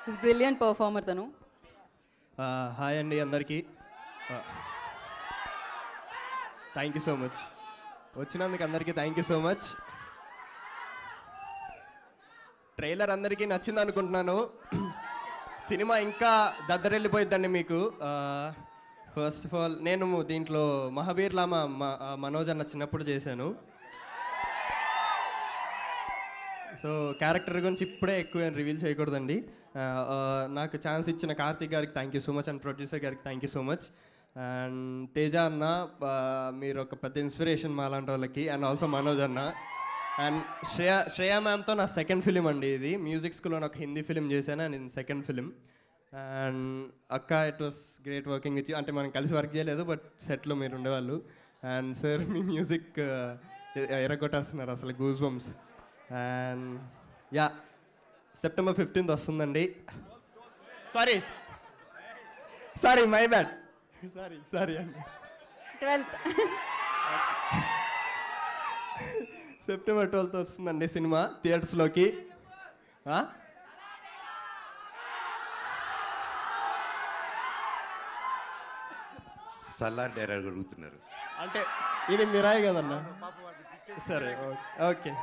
Is brilliant performer తను. Hi అండి అందరికీ. థ్యాంక్ యూ సో మచ్, వచ్చినందుకు అందరికీ thank you so much. Trailer అందరికీ నచ్చింది అనుకుంటున్నాను. సినిమా ఇంకా దద్దరెళ్ళిపోయిద్దండి మీకు. ఫస్ట్ ఆఫ్ ఆల్ నేను దీంట్లో మహావీర్ లామా మనోజ్ అన్న చిన్నప్పుడు చేశాను. సో క్యారెక్టర్ గురించి ఇప్పుడే ఎక్కువ రివీల్ చేయకూడదండి. నాకు ఛాన్స్ ఇచ్చిన కార్తిక్ గారికి thank you so much and producer గారికి thank you so much. And Teja అన్న, మీరు ఒక పెద్ద ఇన్స్పిరేషన్ మా లాంటి వాళ్ళకి. అండ్ ఆల్సో మనోజ్ అన్న అండ్ శ్రేయా మ్యామ్తో నా సెకండ్ ఫిలిం అండి ఇది. మ్యూజిక్ స్కూల్లో ఒక హిందీ ఫిలిం చేశాను అండ్ ఇది సెకండ్ ఫిలిం. అండ్ అక్క, it was great working with you. అంటే మనం కలిసి వర్క్ చేయలేదు బట్ సెట్లో మీరు ఉండేవాళ్ళు. అండ్ సార్ మీ మ్యూజిక్ ఎరగొట్టేస్తున్నారు అసలు, goose bumps. And yeah, September 15th వస్తుందండి. సారీ మై బ్యాడ్, సారీ అండి. 12th September 12th వస్తుందండి సినిమా థియేటర్స్లోకి. సల్లార్ డైరెక్ట్ అడుగుతున్నారు అంటే ఇది మిరాయి కదన్నా. సరే ఓకే.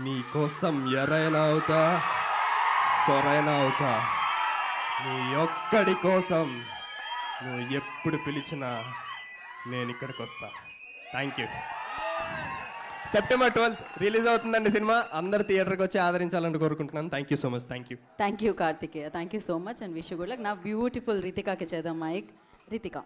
నీ కోసం ఎరైనా అవుతా, సొరైనా అవుతా, నీ ఒక్కడి కోసం నువ్వు ఎప్పుడు పిలిచినా నేను ఇక్కడికి వస్తా. Thank you. September 12th release అవుతుందండి సినిమా. అందరు థియేటర్కి వచ్చి ఆదరించాలని కోరుకుంటున్నాను. Thank you so much. Thank you Karthikeya. Thank you so much and wish you good luck. నా బ్యూటిఫుల్ రితికాకి చేద్దాం మైక్. రితిక.